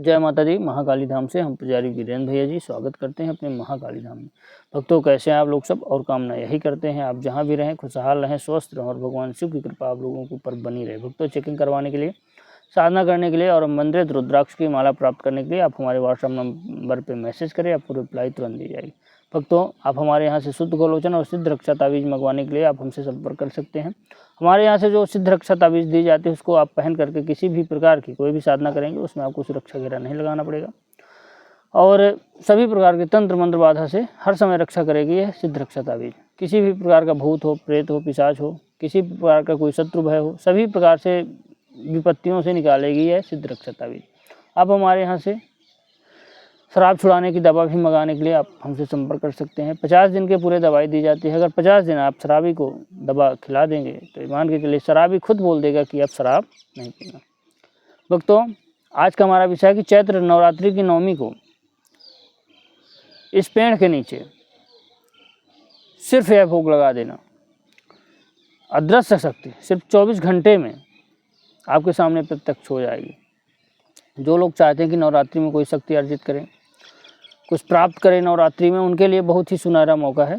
जय माता दी। महाकाली धाम से हम पुजारी वीरेंद्र भैया जी स्वागत करते हैं अपने महाकाली धाम में। भक्तों, कैसे हैं आप लोग सब? और कामना यही करते हैं आप जहां भी रहें खुशहाल रहें, स्वस्थ रहें और भगवान शिव की कृपा आप लोगों के ऊपर बनी रहे। भक्तों, चेकिंग करवाने के लिए, साधना करने के लिए और मंत्रित रुद्राक्ष की माला प्राप्त करने के लिए आप हमारे व्हाट्सएप नंबर पर मैसेज करें, आपको रिप्लाई तुरंत दी जाएगी। भक्तों, आप हमारे यहाँ से शुद्ध गोलोचन और सिद्ध रक्षा तावीज़ मंगवाने के लिए आप हमसे संपर्क कर सकते हैं। हमारे यहाँ से जो सिद्ध रक्षा तावीज़ दी जाती है उसको आप पहन करके किसी भी प्रकार की कोई भी साधना करेंगे उसमें आपको सुरक्षा घेरा नहीं लगाना पड़ेगा और सभी प्रकार के तंत्र मंत्र बाधा से हर समय रक्षा करेगी यह सिद्ध रक्षा तावीज़। किसी भी प्रकार का भूत हो, प्रेत हो, पिशाच हो, किसी भी प्रकार का कोई शत्रु भय हो, सभी प्रकार से विपत्तियों से निकालेगी यह सिद्ध रक्षा तावीज़। आप हमारे यहाँ से शराब छुड़ाने की दवा भी मंगाने के लिए आप हमसे संपर्क कर सकते हैं। 50 दिन के पूरे दवाई दी जाती है। अगर 50 दिन आप शराबी को दवा खिला देंगे तो मान के चलिए शराबी खुद बोल देगा कि अब शराब नहीं पीना। भक्तों, आज का हमारा विषय है कि चैत्र नवरात्रि की नवमी को इस पेड़ के नीचे सिर्फ यह भोग लगा देना। अदृश्य शक्ति सिर्फ 24 घंटे में आपके सामने प्रत्यक्ष हो जाएगी। जो लोग चाहते हैं कि नवरात्रि में कोई शक्ति अर्जित करें, कुछ प्राप्त करें नवरात्रि में, उनके लिए बहुत ही सुनहरा मौका है।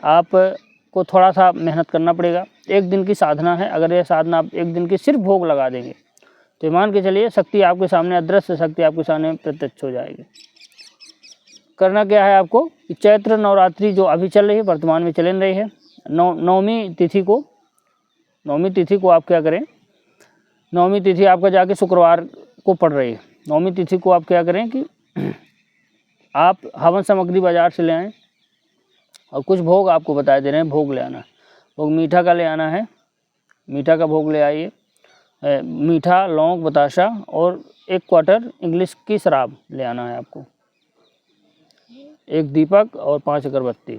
आपको थोड़ा सा मेहनत करना पड़ेगा। एक दिन की साधना है। अगर यह साधना आप एक दिन की सिर्फ भोग लगा देंगे तो मान के चलिए शक्ति आपके सामने, अदृश्य शक्ति आपके सामने प्रत्यक्ष हो जाएगी। करना क्या है आपको कि चैत्र नवरात्रि जो अभी चल रही है, वर्तमान में चल रही है, नवमी तिथि को आप क्या करें, नवमी तिथि आपका जाके शुक्रवार को पड़ रही है। नवमी तिथि को आप क्या करें कि आप हवन सामग्री बाजार से ले आएँ और कुछ भोग आपको बता दे रहे हैं, भोग ले आना है। भोग मीठा का ले आना है, मीठा का भोग ले आइए। मीठा, लौंग, बताशा और 1 क्वार्टर इंग्लिश की शराब ले आना है आपको। 1 दीपक और 5 अगरबत्ती,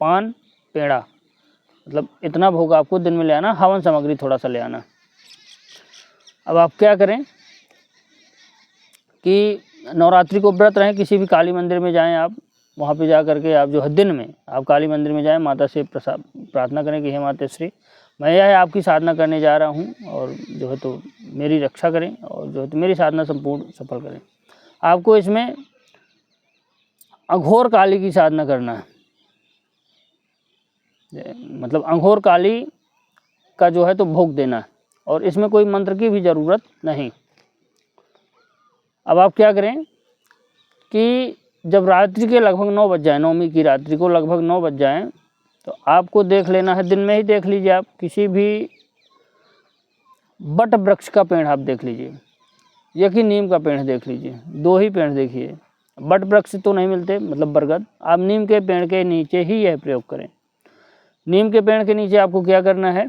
पान, पेड़ा, मतलब इतना भोग आपको दिन में ले आना। हवन सामग्री थोड़ा सा ले आना। अब आप क्या करें कि नवरात्रि को व्रत रहें, किसी भी काली मंदिर में जाएं, आप वहाँ पे जा करके आप जो है दिन में आप काली मंदिर में जाएं, माता से प्रार्थना करें कि हे माता श्री, मैं यह आपकी साधना करने जा रहा हूँ और जो है तो मेरी रक्षा करें और जो है तो मेरी साधना संपूर्ण सफल करें। आपको इसमें अघोर काली की साधना करना है, मतलब अघोर काली का जो है तो भोग देना है और इसमें कोई मंत्र की भी ज़रूरत नहीं। अब आप क्या करें कि जब रात्रि के लगभग 9 बज जाए, नवमी की रात्रि को लगभग 9 बज जाए, तो आपको देख लेना है, दिन में ही देख लीजिए, आप किसी भी बट वृक्ष का पेड़ आप देख लीजिए या कि नीम का पेड़ देख लीजिए। 2 ही पेड़ देखिए। बट वृक्ष तो नहीं मिलते, मतलब बरगद, आप नीम के पेड़ के नीचे ही यह प्रयोग करें। नीम के पेड़ के नीचे आपको क्या करना है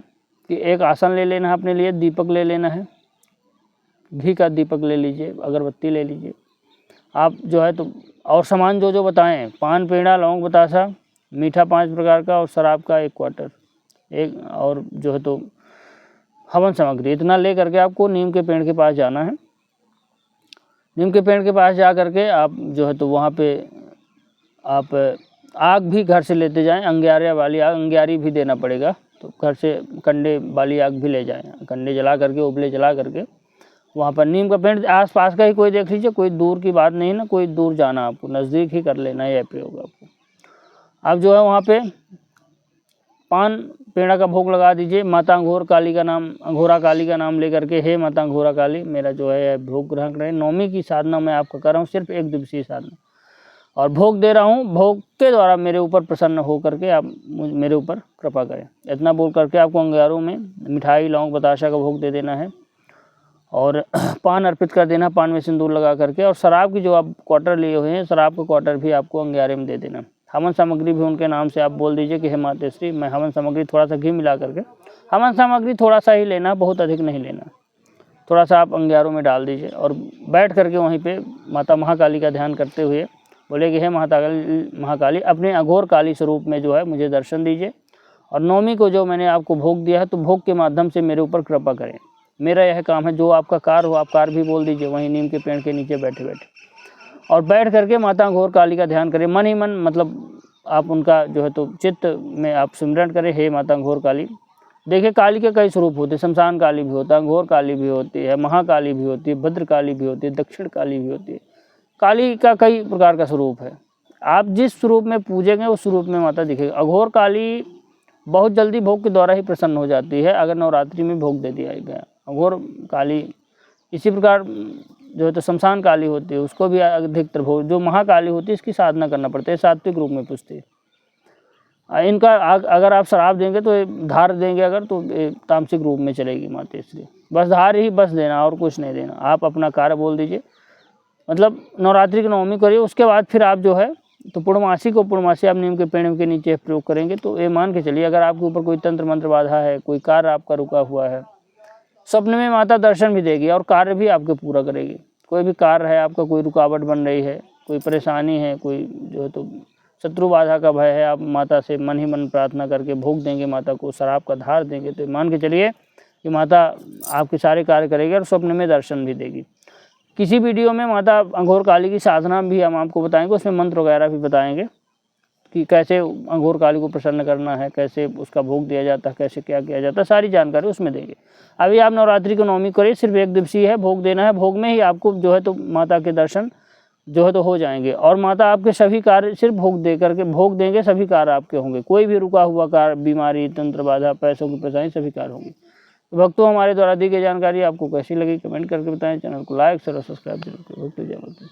कि एक आसन ले लेना है अपने लिए, दीपक ले लेना है, घी का दीपक ले लीजिए, अगरबत्ती ले लीजिए आप जो है तो, और सामान जो बताएं, पान, पेड़ा, लौंग, बतासा, मीठा 5 प्रकार का और शराब का 1 क्वार्टर, एक और जो है तो हवन सामग्री, इतना ले करके आपको नीम के पेड़ के पास जाना है। नीम के पेड़ के पास जा करके आप जो है तो वहाँ पे आप आग भी घर से लेते जाएं, अंगारे वाली आग, अंगारी भी देना पड़ेगा, तो घर से कंडे वाली आग भी ले जाएं, कंडे जला करके, उपले जला करके वहाँ पर नीम का पेड़ आस पास का ही कोई देख लीजिए, कोई दूर की बात नहीं ना, कोई दूर जाना, आपको नज़दीक ही कर लेना है यह प्रयोग। आपको आप जो है वहाँ पे पान पेड़ा का भोग लगा दीजिए। माता अघोरा काली का नाम लेकर के, हे माता अघोरा काली, मेरा जो है भोग ग्रहण करें। नवमी की साधना मैं आपका कर रहा हूँ, सिर्फ 1 दिवसीय साधना, और भोग दे रहा हूँ। भोग के द्वारा मेरे ऊपर प्रसन्न हो करके आप मेरे ऊपर कृपा करें। इतना बोल करके आपको अंगारों में मिठाई, लौंग, बताशा का भोग दे देना है और पान अर्पित कर देना, पान में सिंदूर लगा करके। और शराब की जो आप क्वार्टर लिए हुए हैं, शराब का क्वार्टर भी आपको अंगारे में दे देना। हवन सामग्री भी उनके नाम से आप बोल दीजिए कि हे माता श्री, मैं हवन सामग्री थोड़ा सा घी मिला करके, हवन सामग्री थोड़ा सा ही लेना, बहुत अधिक नहीं लेना, थोड़ा सा आप अंगारों में डाल दीजिए और बैठ करके वहीं पे माता महाकाली का ध्यान करते हुए बोले कि हे महाकाली, अपने अघोर काली स्वरूप में जो है मुझे दर्शन दीजिए और नवमी को जो मैंने आपको भोग दिया है तो भोग के माध्यम से मेरे ऊपर कृपा करें। मेरा यह काम है, जो आपका कार्य हो आप कार्य भी बोल दीजिए वहीं नीम के पेड़ के नीचे बैठे बैठे, और बैठ करके माता अघोर काली का ध्यान करें मन ही मन, मतलब आप उनका जो है तो चित्त में आप सिमरन करें, हे माता अघोर काली, देखिए काली के कई स्वरूप होते हैं, शमशान काली भी होता है, घोर काली भी होती है, महाकाली भी होती है, भद्र काली भी होती है, दक्षिण काली भी होती है। काली का कई प्रकार का स्वरूप है। आप जिस स्वरूप में पूजेंगे उस स्वरूप में माता दिखेगी। अघोर काली बहुत जल्दी भोग के द्वारा ही प्रसन्न हो जाती है अगर नवरात्रि में भोग दे दिया गया। अघोर काली इसी प्रकार जो है तो शमशान काली होती है, उसको भी अधिकतर भोग, जो महाकाली होती है इसकी साधना करना पड़ता है, सात्विक रूप में पूजती है। इनका अगर आप श्राप देंगे तो धार देंगे अगर तो तामसिक रूप में चलेगी माता, इसलिए बस धार ही बस देना और कुछ नहीं देना। आप अपना कार्य बोल दीजिए, मतलब नवरात्रि की नवमी करिए, उसके बाद फिर आप जो है तो पूर्णमासी को पूर्णमासी आप नीम के पेड़ के नीचे प्रयोग करेंगे तो ये मान के चलिए अगर आपके ऊपर कोई तंत्र मंत्र बाधा है, कोई कार्य आपका रुका हुआ है, सपने में माता दर्शन भी देगी और कार्य भी आपके पूरा करेगी। कोई भी कार्य है आपका, कोई रुकावट बन रही है, कोई परेशानी है, कोई जो है तो शत्रु बाधा का भय है, आप माता से मन ही मन प्रार्थना करके भोग देंगे माता को, शराब का धार देंगे तो मान के चलिए कि माता आपके सारे कार्य करेगी और स्वप्न में दर्शन भी देगी। किसी वीडियो में माता अघोर काली की साधना भी हम आपको बताएंगे, उसमें मंत्र वगैरह भी बताएंगे कि कैसे अघोर काली को प्रसन्न करना है, कैसे उसका भोग दिया जाता है, कैसे क्या किया जाता है, सारी जानकारी उसमें देंगे। अभी आप नवरात्रि को नवमी करिए, सिर्फ एक दिवसीय है, भोग देना है, भोग में ही आपको जो है तो माता के दर्शन जो है तो हो जाएंगे और माता आपके सभी कार्य सिर्फ भोग दे करके भोग देंगे, सभी कार्य आपके होंगे। कोई भी रुका हुआ कार्य, बीमारी, तंत्र बाधा, पैसों की परेशानी, सभी कार्य होंगे। तो भक्तों हमारे द्वारा दी गई जानकारी आपको कैसी लगी कमेंट करके बताएं। चैनल को लाइक शेयर और सब्सक्राइब जरूर करें। भक्तों जय माता।